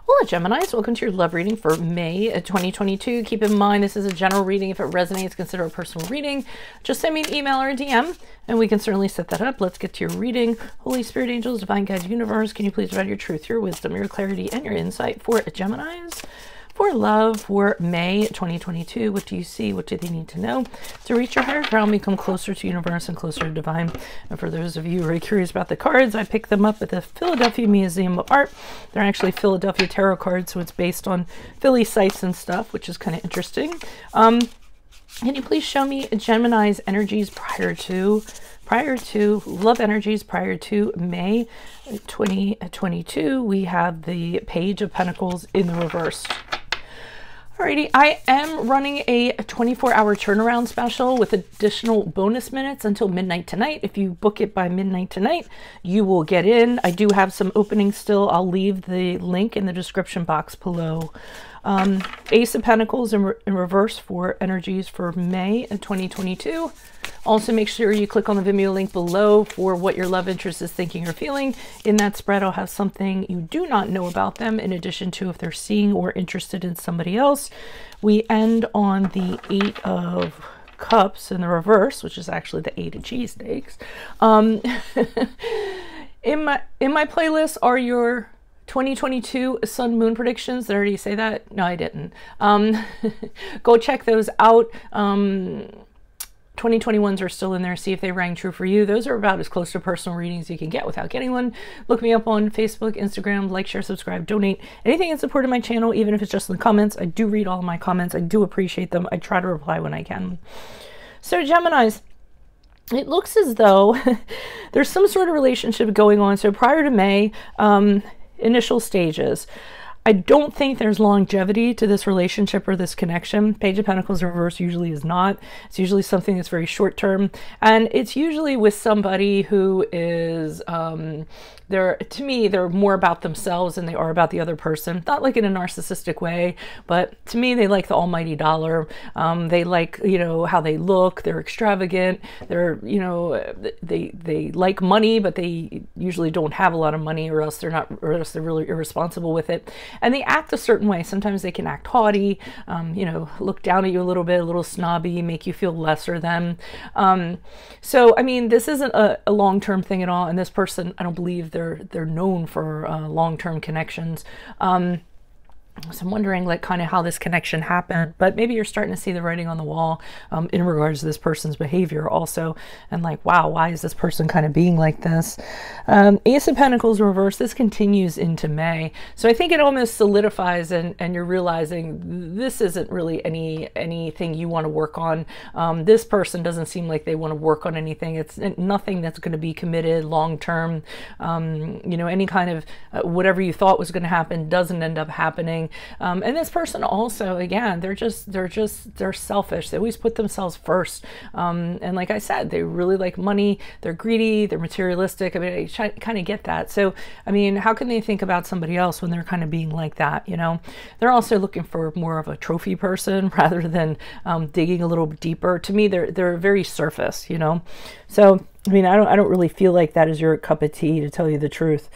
Hello, Geminis. Welcome to your love reading for May 2022. Keep in mind, this is a general reading. If it resonates, consider a personal reading. Just send me an email or a DM, and we can certainly set that up. Let's get to your reading. Holy Spirit, angels, divine guides, universe, can you please provide your truth, your wisdom, your clarity, and your insight for Geminis? For love for May 2022, what do you see? What do they need to know to reach your higher ground, become closer to universe and closer to divine? And for those of you who are curious about the cards, I picked them up at the Philadelphia Museum of Art. They're actually Philadelphia tarot cards, so it's based on Philly sites and stuff, which is kind of interesting. Can you please show me Gemini's energies prior to love energies prior to May 2022? We have the Page of Pentacles in the reverse. Alrighty, I am running a 24-hour turnaround special with additional bonus minutes until midnight tonight. If you book it by midnight tonight, you will get in. I do have some openings still. I'll leave the link in the description box below. Ace of Pentacles in reverse for energies for May 2022. Also, make sure you click on the Vimeo link below for what your love interest is thinking or feeling. In that spread, I'll have something you do not know about them, in addition to if they're seeing or interested in somebody else. We end on the Eight of Cups in the reverse, which is actually the Eight of Cheesesteaks. In my playlist are your 2022 sun moon predictions. Did I already say that? No, I didn't. Go check those out. 2021s are still in there. See if they rang true for you. Those are about as close to personal readings you can get without getting one. Look me up on Facebook, Instagram, like, share, subscribe, donate. Anything in support of my channel, even if it's just in the comments. I do read all of my comments. I do appreciate them. I try to reply when I can. So Geminis, it looks as though there's some sort of relationship going on. So prior to May, initial stages. I don't think there's longevity to this relationship or this connection. Page of Pentacles in reverse usually is not. It's usually something that's very short term. And it's usually with somebody who is, to me, they're more about themselves than they are about the other person. Not like in a narcissistic way, but to me, they like the almighty dollar. They like, you know, how they look. They're extravagant. They're, you know, they like money, but they usually don't have a lot of money, or else they're really irresponsible with it. And they act a certain way. Sometimes they can act haughty, you know, look down at you a little snobby, make you feel lesser than. So, I mean, this isn't a long-term thing at all. And this person, I don't believe they're known for long-term connections. So I'm wondering, like, kind of how this connection happened, but maybe you're starting to see the writing on the wall in regards to this person's behavior also. And like, wow, why is this person kind of being like this? Ace of Pentacles reverse, this continues into May. So I think it almost solidifies, and you're realizing this isn't really anything you want to work on. This person doesn't seem like they want to work on anything. It's nothing that's going to be committed long-term. You know, any kind of whatever you thought was going to happen doesn't end up happening. And this person also, again, they're selfish. They always put themselves first. And like I said, they really like money. They're greedy. They're materialistic. I mean, I kind of get that. So, I mean, how can they think about somebody else when they're kind of being like that? You know, they're also looking for more of a trophy person rather than digging a little deeper. To me, they're very surface, you know? So, I mean, I don't really feel like that is your cup of tea, to tell you the truth.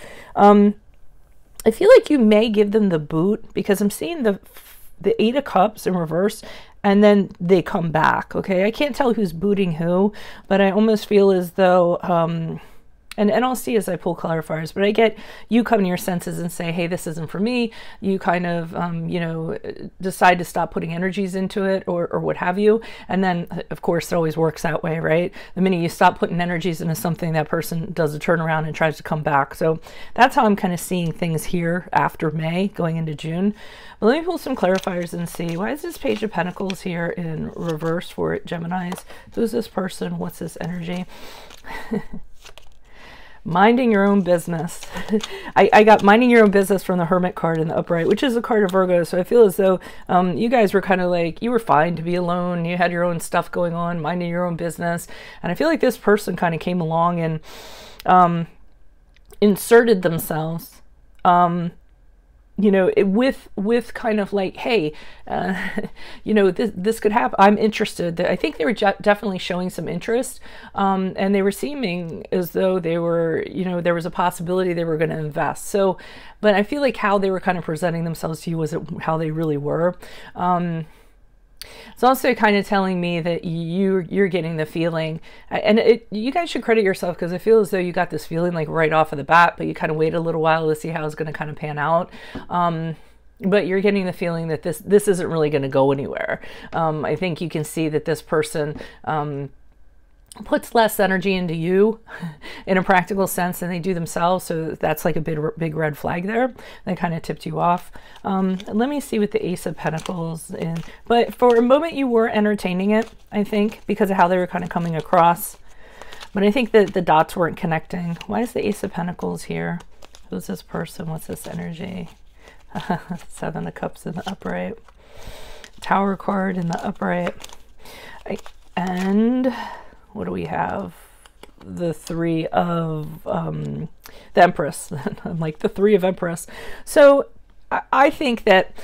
I feel like you may give them the boot, because I'm seeing the Eight of Cups in reverse, and then they come back. Okay, I can't tell who's booting who, but I almost feel as though and I'll see as I pull clarifiers, but I get you come to your senses and say, hey, this isn't for me. You kind of, you know, decide to stop putting energies into it, or what have you. And then, of course, it always works that way, right? The minute you stop putting energies into something, that person does a turnaround and tries to come back. So that's how I'm kind of seeing things here after May, going into June. But let me pull some clarifiers and see, why is this Page of Pentacles here in reverse for Geminis? Who's this person? What's this energy? Minding your own business. I got minding your own business from the Hermit card in the upright, which is a card of Virgo. So I feel as though you guys were kind of like, you were fine to be alone. You had your own stuff going on, minding your own business. And I feel like this person kind of came along and inserted themselves you know, with kind of like, hey, you know, this could happen. I'm interested. I think they were definitely showing some interest, and they were seeming as though they were, you know, there was a possibility they were going to invest. So, but I feel like how they were kind of presenting themselves to you wasn't how they really were. It's also kind of telling me that you're getting the feeling, and you guys should credit yourself, because I feel as though you got this feeling like right off of the bat, but you kind of waited a little while to see how it's going to kind of pan out. But you're getting the feeling that this isn't really going to go anywhere. I think you can see that this person puts less energy into you in a practical sense than they do themselves. So that's like a big red flag there. That kind of tipped you off. Let me see with the Ace of Pentacles. But for a moment you were entertaining it, I think, because of how they were kind of coming across. But I think that the dots weren't connecting. Why is the Ace of Pentacles here? Who's this person? What's this energy? Seven of Cups in the upright. Tower card in the upright. And what do we have? The Three of the Empress. I'm like the Three of Empress. So I think that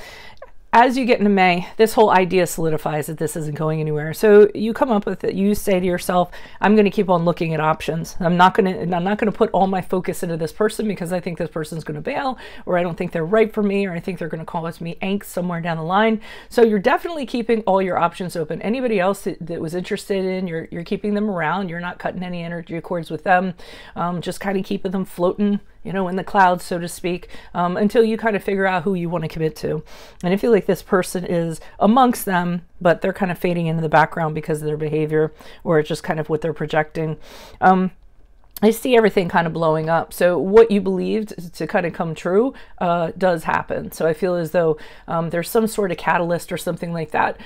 as you get into May, this whole idea solidifies that this isn't going anywhere. So you come up with it. You say to yourself, I'm going to keep on looking at options. I'm not going to put all my focus into this person because I think this person's going to bail, or I don't think they're right for me, or I think they're going to cause me angst somewhere down the line. So you're definitely keeping all your options open. Anybody else that was interested in, you're keeping them around. You're not cutting any energy cords with them. Just kind of keeping them floating, you know, in the clouds, so to speak, until you kind of figure out who you want to commit to. And I feel like this person is amongst them, but they're kind of fading into the background because of their behavior, or just kind of what they're projecting. I see everything kind of blowing up. So what you believed to kind of come true does happen. So I feel as though there's some sort of catalyst or something like that.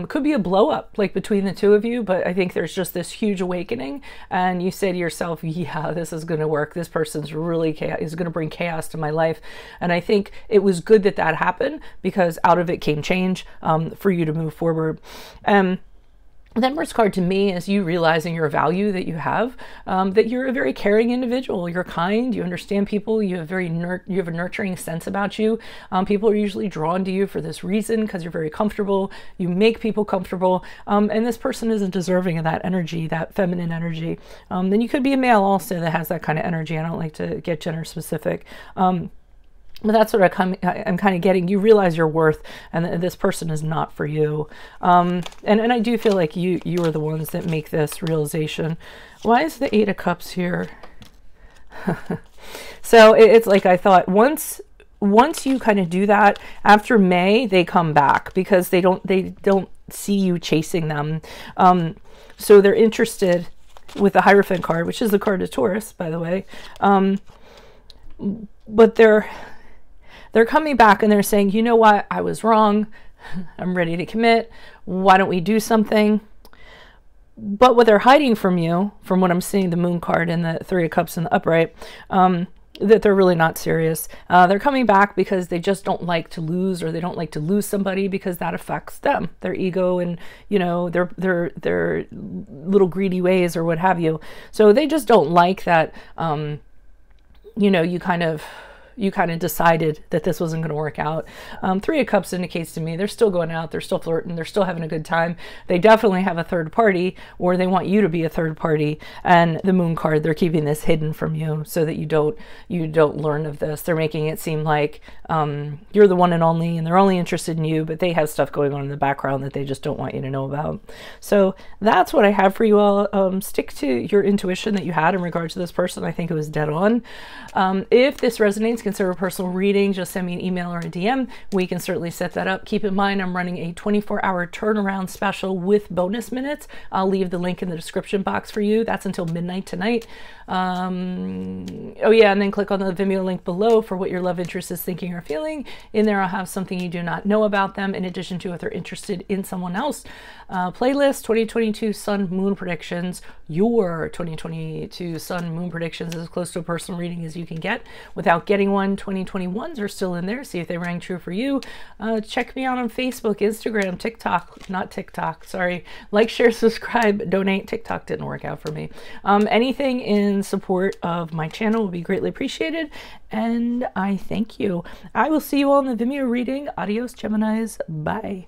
Could be a blow up like between the two of you, but I think there's just this huge awakening, and you say to yourself, yeah, this is going to work. This person's really is going to bring chaos to my life. And I think it was good that that happened, because out of it came change for you to move forward. The Empress card to me is you realizing your value that you have, that you're a very caring individual. You're kind, you understand people, you have you have a nurturing sense about you. People are usually drawn to you for this reason, because you're very comfortable. You make people comfortable, and this person isn't deserving of that energy, that feminine energy. Then you could be a male also that has that kind of energy. I don't like to get gender specific. But that's what I'm kind of getting. You realize your worth, and this person is not for you. And I do feel like you are the ones that make this realization. Why is the Eight of Cups here? So it's like I thought, once you kind of do that, after May, they come back, because they don't see you chasing them. So they're interested with the Hierophant card, which is the card of Taurus, by the way. But they're coming back and they're saying, you know what, I was wrong. I'm ready to commit. Why don't we do something? But what they're hiding from you, from what I'm seeing, the Moon card and the Three of Cups in the upright, that they're really not serious. They're coming back because they just don't like to lose, or they don't like to lose somebody, because that affects them, their ego, and, you know, their little greedy ways or what have you. So they just don't like that, you know, you kind of decided that this wasn't going to work out. Three of Cups indicates to me they're still going out, they're still flirting, they're still having a good time. They definitely have a third party, or they want you to be a third party. And the Moon card, they're keeping this hidden from you so that you don't learn of this. They're making it seem like you're the one and only, and they're only interested in you, but they have stuff going on in the background that they just don't want you to know about. So that's what I have for you all. Stick to your intuition that you had in regards to this person. I think it was dead on. If this resonates, consider a personal reading. Just send me an email or a DM. We can certainly set that up. Keep in mind, I'm running a 24-hour turnaround special with bonus minutes. I'll leave the link in the description box for you. That's until midnight tonight. Oh yeah, and then click on the Vimeo link below for what your love interest is thinking or feeling. In there, I'll have something you do not know about them, in addition to if they're interested in someone else. Playlist 2022 Sun Moon predictions. Your 2022 Sun Moon predictions is as close to a personal reading as you can get without getting 2021, 2021s are still in there. See if they rang true for you. Check me out on Facebook, Instagram, TikTok, not TikTok, sorry. Like, share, subscribe, donate. TikTok didn't work out for me. Anything in support of my channel would be greatly appreciated. And I thank you. I will see you all in the Vimeo reading. Adios, Geminis. Bye.